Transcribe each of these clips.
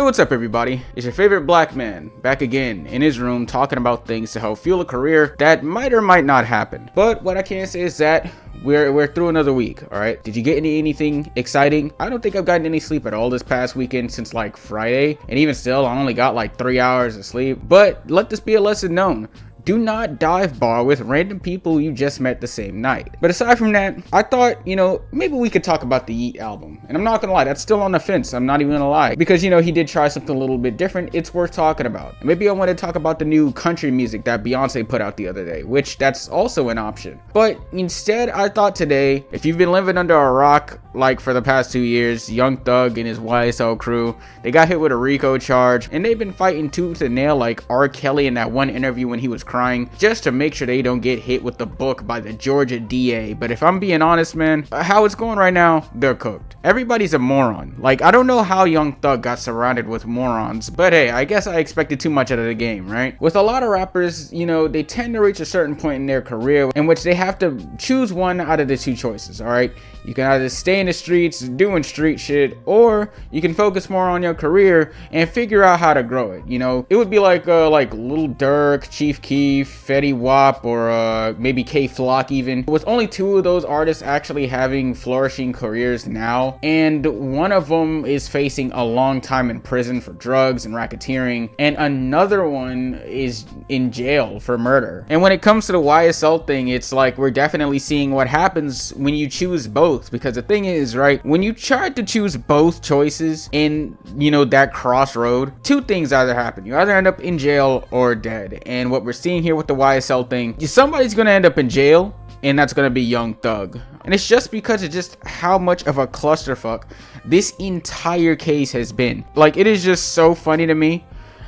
Yo, what's up everybody? It's your favorite black man, back again in his room talking about things to help fuel a career that might or might not happen. But what I can say is that we're through another week, alright? Did you get anything exciting? I don't think I've gotten any sleep at all this past weekend since like Friday. And even still, I only got like 3 hours of sleep. But let this be a lesson known. Do not dive bar with random people you just met the same night. But aside from that, I thought, maybe we could talk about the Yeet album. And I'm not gonna lie, that's still on the fence. I'm not even gonna lie. Because, he did try something a little bit different. It's worth talking about. Maybe I want to talk about the new country music that Beyonce put out the other day, which that's also an option. But instead, I thought today, if you've been living under a rock, like for the past 2 years, Young Thug and his YSL crew, they got hit with a RICO charge. And they've been fighting tooth and nail like R. Kelly in that one interview when he was crying, just to make sure they don't get hit with the book by the Georgia DA. But if I'm being honest, man, how it's going right now, they're cooked. Everybody's a moron. Like, I don't know how Young Thug got surrounded with morons, but hey, I guess I expected too much out of the game, right? With a lot of rappers, they tend to reach a certain point in their career in which they have to choose one out of the two choices, all right? You can either stay in the streets doing street shit, or you can focus more on your career and figure out how to grow it. It would be like Lil Durk, Chief Keef, Fetty Wap, or maybe K Flock even. With only 2 of those artists actually having flourishing careers now, and one of them is facing a long time in prison for drugs and racketeering, and another one is in jail for murder. And when it comes to the YSL thing, it's like we're definitely seeing what happens when you choose both. Because the thing is, right, when you try to choose both choices in that crossroad, 2 things either happen. You either end up in jail or dead. And what we're seeing here with the YSL thing, somebody's gonna end up in jail, and that's gonna be Young Thug. And it's just because of just how much of a clusterfuck this entire case has been. Like, it is just so funny to me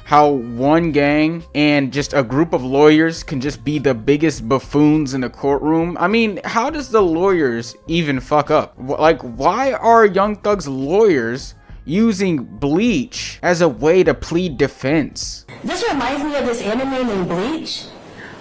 how one gang and just a group of lawyers can just be the biggest buffoons in the courtroom. I mean, how does the lawyers even fuck up? Like, why are Young Thug's lawyers using bleach as a way to plead defense? This reminds me of this anime named Bleach,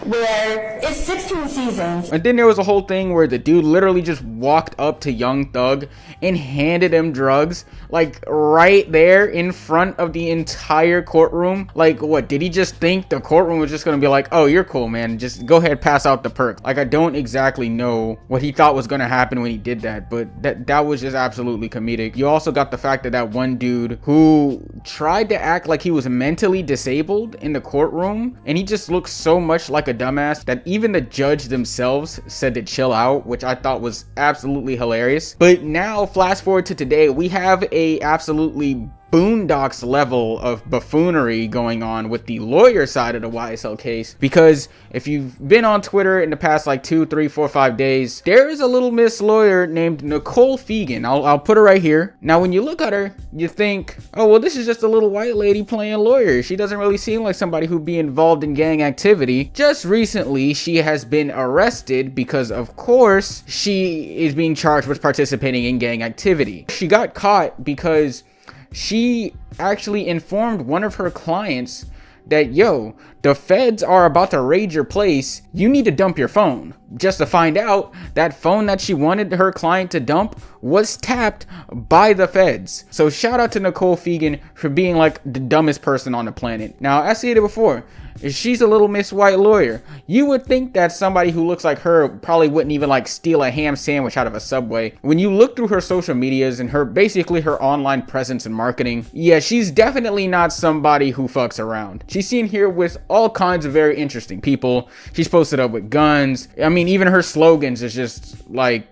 where it's 16 seasons. And then there was a whole thing where the dude literally just walked up to Young Thug and handed him drugs, like right there in front of the entire courtroom. Like, what, did he just think the courtroom was just gonna be like, oh, you're cool, man, just go ahead, pass out the perk? Like, I don't exactly know what he thought was gonna happen when he did that, but that was just absolutely comedic. You also got the fact that one dude who tried to act like he was mentally disabled in the courtroom, and he just looked so much like a dumbass that even the judge themselves said to chill out, which I thought was absolutely hilarious. But now, flash forward to today, we have a absolutely boondocks level of buffoonery going on with the lawyer side of the YSL case. Because if you've been on Twitter in the past like 2, 3, 4, 5 days, there is a little miss lawyer named Nicole Fegan. I'll put her right here. Now, when you look at her, you think, oh, well, this is just a little white lady playing lawyer. She doesn't really seem like somebody who'd be involved in gang activity. Just recently, she has been arrested because, of course, she is being charged with participating in gang activity. She got caught because she actually informed one of her clients that, yo, the feds are about to raid your place, you need to dump your phone. Just to find out that phone that she wanted her client to dump was tapped by the feds. So shout out to Nicole Fegan for being like the dumbest person on the planet. Now, I stated before, she's a little Miss White lawyer. You would think that somebody who looks like her probably wouldn't even like steal a ham sandwich out of a Subway. When you look through her social medias and basically her online presence and marketing, yeah, she's definitely not somebody who fucks around. She's seen here with all kinds of very interesting people. She's posted up with guns. I mean, even her slogans is just like,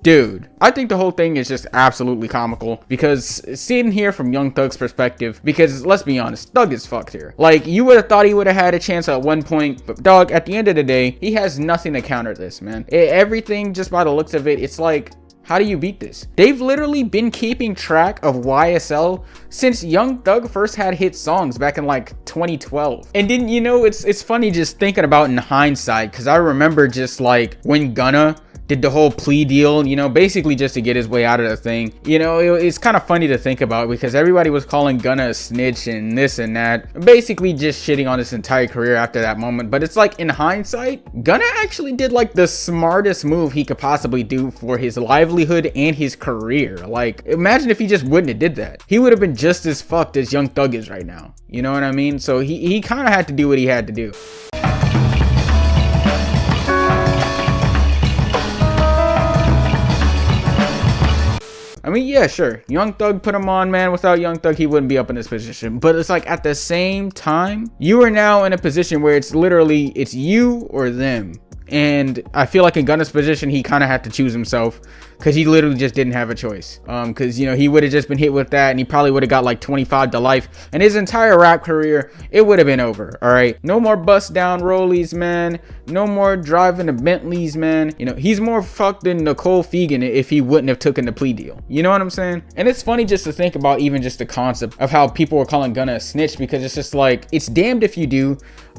dude, I think the whole thing is just absolutely comical, because seeing here from Young Thug's perspective, because let's be honest, Thug is fucked here. Like, you would have thought he would have had a chance at one point, but dog, at the end of the day, he has nothing to counter this, man. Everything, just by the looks of it, it's like, how do you beat this? They've literally been keeping track of YSL since Young Thug first had hit songs back in like 2012. And then, it's funny just thinking about in hindsight, because I remember just like when Gunna did the whole plea deal, basically just to get his way out of the thing. It's kind of funny to think about, because everybody was calling Gunna a snitch and this and that, basically just shitting on his entire career after that moment. But it's like, in hindsight, Gunna actually did like the smartest move he could possibly do for his livelihood livelihood and his career. Like, imagine if he just wouldn't have did that. He would have been just as fucked as Young Thug is right now. You know what I mean? So he kind of had to do what he had to do. I mean, yeah, sure. Young Thug put him on, man. Without Young Thug, he wouldn't be up in this position. But it's like, at the same time, you are now in a position where it's literally, it's you or them. And I feel like in Gunna's position, he kind of had to choose himself, because he literally just didn't have a choice. Because, you know, he would have just been hit with that, and he probably would have got like 25 to life, and his entire rap career, it would have been over. All right, no more bust down rollies, man. No more driving the Bentleys, man. You know, he's more fucked than Nicole Fegan if he wouldn't have taken the plea deal. You know what I'm saying? And it's funny just to think about even just the concept of how people were calling Gunna a snitch, because it's just like, it's damned if you do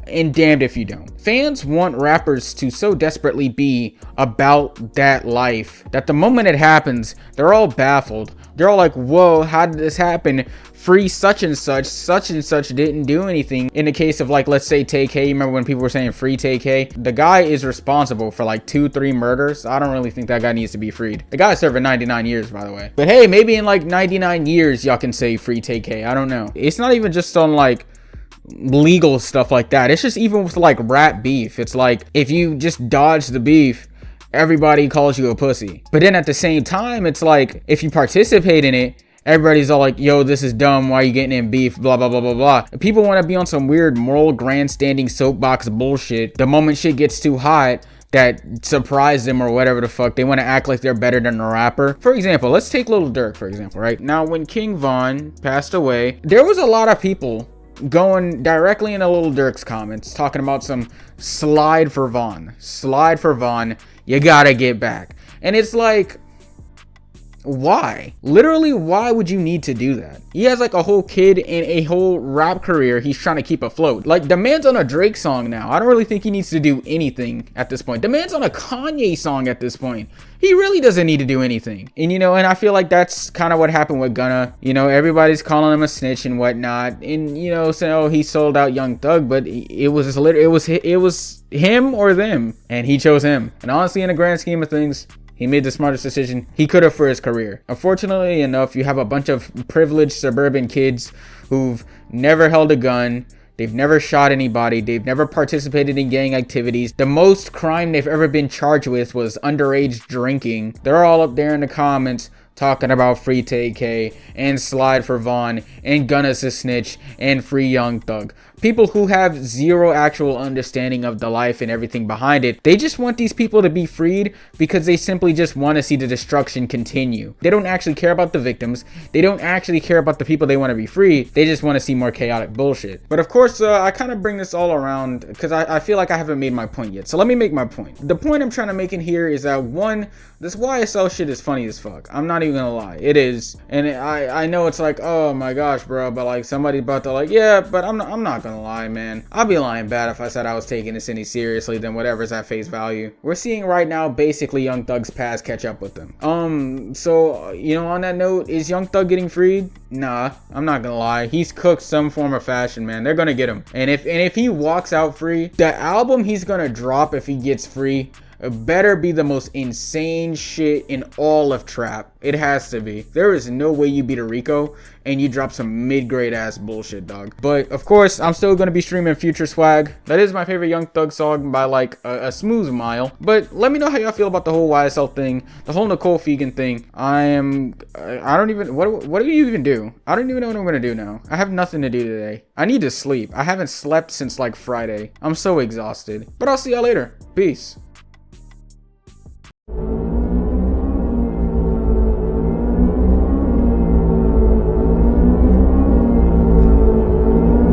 and damned if you don't. Fans want rappers to so desperately be about that life that the moment it happens, they're all baffled. They're all like, whoa, how did this happen? Free such and such didn't do anything. In the case of, like, let's say Tay K, remember when people were saying free Tay K? The guy is responsible for like 2-3 murders. I don't really think that guy needs to be freed. The guy's serving 99 years, by the way. But hey, maybe in like 99 years y'all can say free Tay K. I don't know. It's not even just on like legal stuff like that. It's just even with like rap beef. It's like, if you just dodge the beef, everybody calls you a pussy. But then at the same time, it's like, if you participate in it, everybody's all like, yo, this is dumb, why are you getting in beef, blah blah blah blah blah. People want to be on some weird moral grandstanding soapbox bullshit. The moment shit gets too hot that surprise them or whatever the fuck, they want to act like they're better than a rapper. For example, let's take Lil Durk, for example, right? Now, when King Von passed away, there was a lot of people going directly into Lil Durk's comments talking about some slide for Von, you gotta get back. And it's like, why? Literally, why would you need to do that? He has like a whole kid and a whole rap career he's trying to keep afloat. Like, the man's on a Drake song now. I don't really think he needs to do anything at this point. The man's on a Kanye song at this point. He really doesn't need to do anything. And, you know, and I feel like that's kind of what happened with Gunna. You know, everybody's calling him a snitch and whatnot. And, you know, saying, oh, he sold out Young Thug. But it was literally, it was him or them. And he chose him. And honestly, in the grand scheme of things, he made the smartest decision he could have for his career. Unfortunately enough, you have a bunch of privileged suburban kids who've never held a gun. They've never shot anybody. They've never participated in gang activities. The most crime they've ever been charged with was underage drinking. They're all up there in the comments talking about free Tay K and slide for Von and Gunna's a snitch and free Young Thug. People who have zero actual understanding of the life and everything behind it. They just want these people to be freed because they simply just want to see the destruction continue. They don't actually care about the victims. They don't actually care about the people they want to be free. They just want to see more chaotic bullshit. But of course, I kind of bring this all around because I feel like I haven't made my point yet. So let me make my point. The point I'm trying to make in here is that, one, this YSL shit is funny as fuck. I'm not even gonna lie. It is. And I know it's like, oh my gosh, bro. But like, somebody's about to like, yeah, but I'm not gonna lie, man. I'd be lying bad if I said I was taking this any seriously than whatever's at face value. We're seeing right now basically Young Thug's past catch up with them. So, you know, on that note, is Young Thug getting freed? Nah, I'm not gonna lie. He's cooked some form of fashion, man. They're gonna get him. And if he walks out free, the album he's gonna drop if he gets free better be the most insane shit in all of trap. It has to be. There is no way you beat a RICO and you drop some mid-grade ass bullshit, dog. But of course, I'm still gonna be streaming Future Swag. That is my favorite Young Thug song by like a smooth mile. But let me know how y'all feel about the whole YSL thing, the whole Nicole Fegan thing. I don't even, what do you even do? I don't even know what I'm gonna do now. I have nothing to do today. I need to sleep. I haven't slept since like Friday. I'm so exhausted. But I'll see y'all later. Peace.